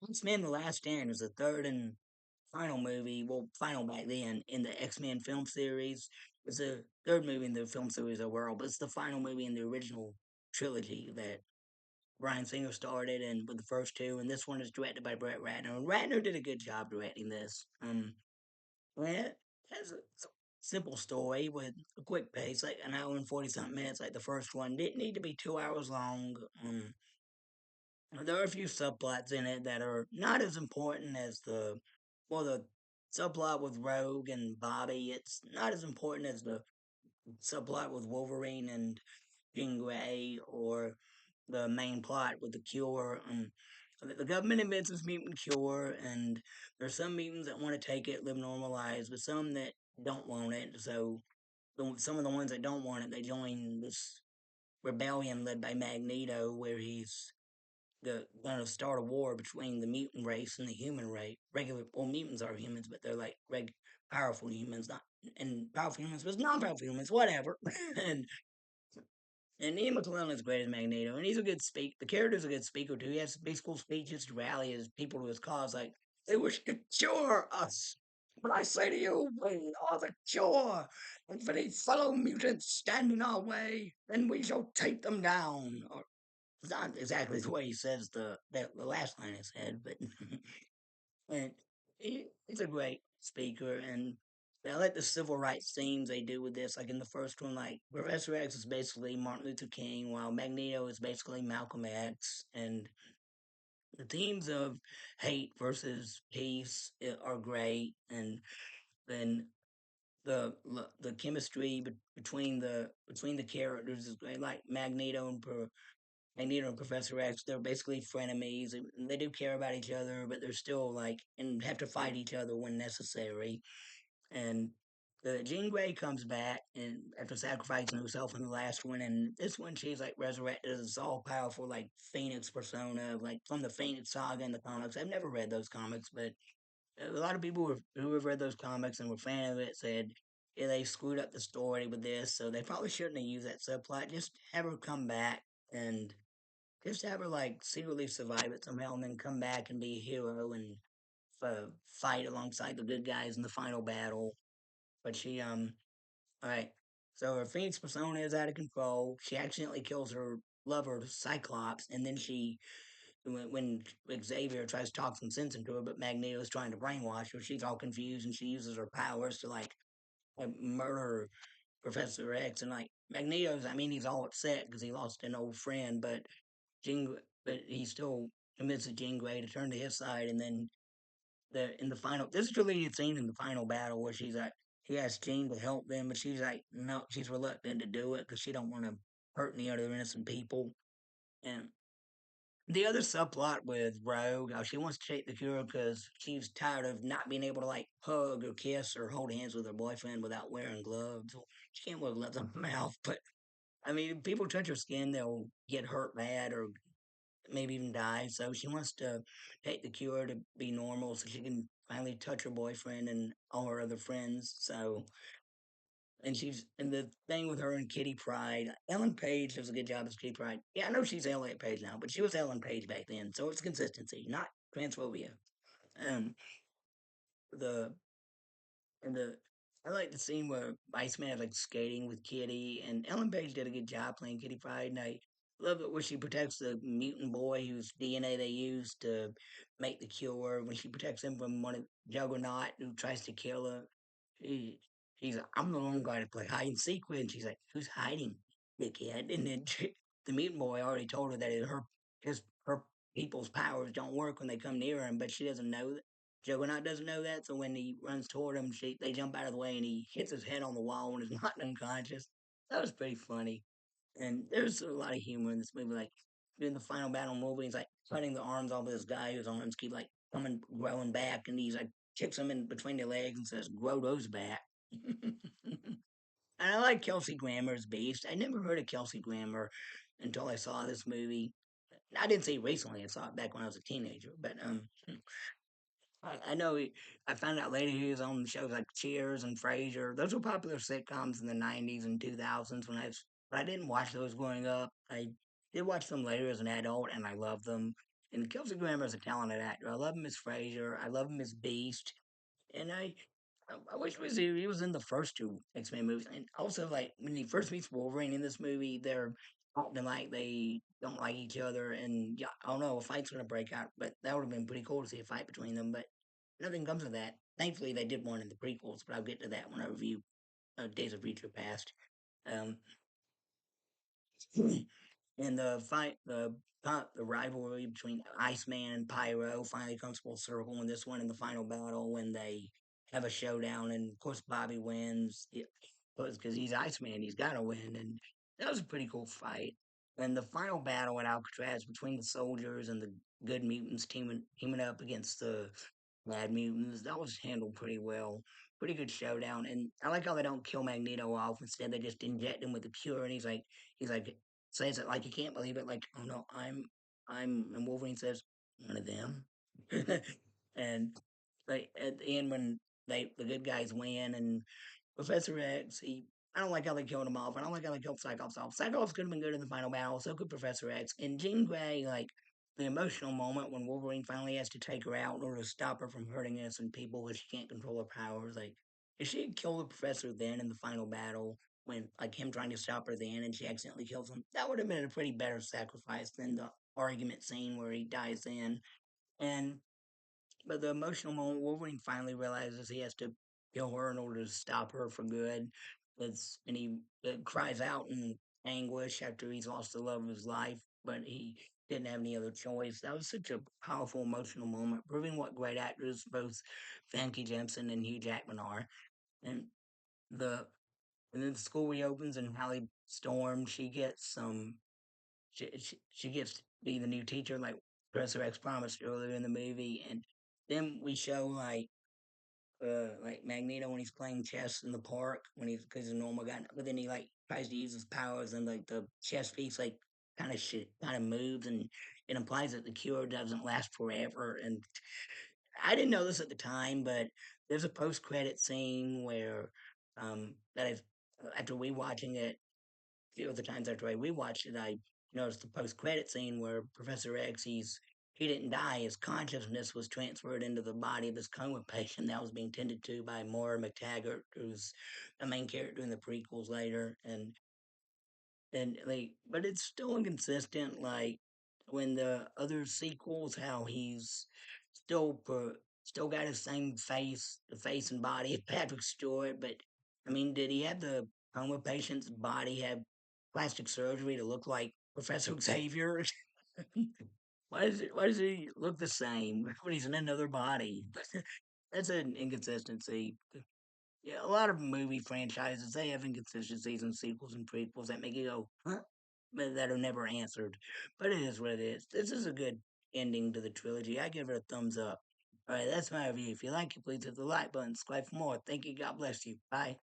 X-Men: The Last Stand was the third and final movie, well, final back then in the X-Men film series. It's the third movie in the film series overall, but it's the final movie in the original trilogy that Bryan Singer started and with the first two, and this one is directed by Brett Ratner. And Ratner did a good job directing this. Well, it has a simple story with a quick pace, like an hour and 40 something minutes, like the first one. Didn't need to be 2 hours long. There are a few subplots in it that are not as important as the subplot with Rogue and Bobby. It's not as important as the subplot with Wolverine and Jean Grey or the main plot with the cure. The government invents this mutant cure, and there's some mutants that want to take it, live normal lives, but some that don't want it. So some of the ones that don't want it, they join this rebellion led by Magneto, where he's going to start a war between the mutant race and the human race. Regular, well, mutants are humans, but they're like powerful humans, not and powerful humans, but non-powerful humans, whatever. and and Ian McKellen is great as Magneto, and he's a good speak. The character's a good speaker too. He has big school speeches to rally his people to his cause, like they wish to cure us. But I say to you, we are the cure. And for these fellow mutants stand in our way, then we shall take them down. Or it's not exactly the way he says the last line is said, but and he's a great speaker, and I like the civil rights themes they do with this. Like in the first one, like Professor X is basically Martin Luther King, while Magneto is basically Malcolm X, and the themes of hate versus peace are great, and then the chemistry between the characters is great. Like Magneto and Professor X, they're basically frenemies. They do care about each other, but they're still like and have to fight each other when necessary. And Jean Grey comes back and after sacrificing herself in the last one, and this one she's like resurrected as this all powerful like Phoenix persona, like from the Phoenix Saga in the comics. I've never read those comics, but a lot of people who have read those comics and were fan of it said, yeah, they screwed up the story with this, so they probably shouldn't have used that subplot. Just have her come back and just have her like secretly survive it somehow, and then come back and be a hero and fight alongside the good guys in the final battle. But all right. So her Phoenix persona is out of control. She accidentally kills her lover, Cyclops, and then when Xavier tries to talk some sense into her, but Magneto is trying to brainwash her, she's all confused and she uses her powers to like murder Professor X. And like Magneto's, I mean, he's all upset because he lost an old friend, Jean, but he still convinces Jean Grey to turn to his side, and then in the final, this is really a scene in the final battle where she's like, he asks Jean to help them, but she's like, no, she's reluctant to do it because she don't want to hurt any other innocent people. And the other subplot with Rogue, how she wants to take the cure because she's tired of not being able to like hug or kiss or hold hands with her boyfriend without wearing gloves. Well, she can't wear gloves on her mouth, but I mean, if people touch her skin, they'll get hurt bad or maybe even die. So she wants to take the cure to be normal so she can finally touch her boyfriend and all her other friends. So, and the thing with her and Kitty Pride, Ellen Page does a good job as Kitty Pride. Yeah, I know she's Elliot Page now, but she was Ellen Page back then. So it's consistency, not transphobia. Um, the, and the, I like the scene where Iceman is like skating with Kitty, and Ellen Page did a good job playing Kitty Pride, and I love it where she protects the mutant boy whose DNA they used to make the cure. When she protects him from one of Juggernaut who tries to kill her, she, she's like, I'm the one guy to play hide and seek with, and she's like, who's hiding, dickhead? And then the mutant boy already told her that her people's powers don't work when they come near him, but she doesn't know that. Juggernaut doesn't know that, so when he runs toward him, they jump out of the way and he hits his head on the wall and is knocked unconscious. That was pretty funny. And there's a lot of humor in this movie. Like in the final battle movie, he's like cutting the arms off of this guy whose arms keep like growing back, and he's like kicks him in between the legs and says, "Grow those back." And I like Kelsey Grammer's Beast. I never heard of Kelsey Grammer until I saw this movie. I didn't see it recently. I saw it back when I was a teenager, but I know I found out later he was on shows like Cheers and Frasier. Those were popular sitcoms in the 90s and 2000s but I didn't watch those growing up. I did watch them later as an adult and I loved them. And Kelsey Grammer is a talented actor. I love him as Frazier. I love him as Beast. And I wish he was in the first two X Men movies. And also, like when he first meets Wolverine in this movie, they're acting like they don't like each other, and yeah, I don't know, a fight's gonna break out. But that would have been pretty cool to see a fight between them. But nothing comes of that. Thankfully, they did one in the prequels, but I'll get to that when I review Days of Future Past. Um, and the rivalry between Iceman and Pyro finally comes full circle in this one in the final battle when they have a showdown, and of course Bobby wins because he's Iceman, he's got to win, and that was a pretty cool fight. And the final battle at Alcatraz between the soldiers and the good mutants teaming up against the bad mutants, that was handled pretty well. Pretty good showdown, and I like how they don't kill Magneto off. Instead, they just inject him with the cure, and he's like says it like you can't believe it, like, "Oh no, and Wolverine says, one of them." And like at the end when the good guys win and Professor X, I don't like how they killed him off. I don't like how they killed Cyclops off. Cyclops could have been good in the final battle, so could Professor X. And Jean Grey, like the emotional moment when Wolverine finally has to take her out in order to stop her from hurting innocent people because she can't control her powers. Like, if she had killed the professor then in the final battle, when like him trying to stop her then and she accidentally kills him, that would have been a pretty better sacrifice than the argument scene where he dies then. And but the emotional moment, Wolverine finally realizes he has to kill her in order to stop her for good. And he cries out in anguish after he's lost the love of his life, but he didn't have any other choice. That was such a powerful emotional moment, proving what great actors both Famke Jensen and Hugh Jackman are. And the and then the school reopens and Hallie Storm, she gets to be the new teacher, like Professor X promised earlier in the movie, and then we show like Magneto when he's playing chess in the park when he's a normal guy, but then he like tries to use his powers and like the chess piece like kind of moves and it implies that the cure doesn't last forever. And I didn't know this at the time, but there's a post credit scene where that I've after rewatching it few of the times after I rewatched it, I noticed the post credit scene where Professor X he didn't die. His consciousness was transferred into the body of this coma patient that was being tended to by Moira McTaggart, who's the main character in the prequels later. And like, but it's still inconsistent. Like when the other sequels, how he's still got his same face, the face and body of Patrick Stewart. But I mean, did he have the coma patient's body have plastic surgery to look like Professor Xavier? Why does he look the same when he's in another body? That's an inconsistency. Yeah, a lot of movie franchises they have inconsistencies in sequels and prequels that make you go, huh? But that are never answered. But it is what it is. This is a good ending to the trilogy. I give it a thumbs up. All right, that's my review. If you like it, please hit the like button, subscribe for more. Thank you. God bless you. Bye.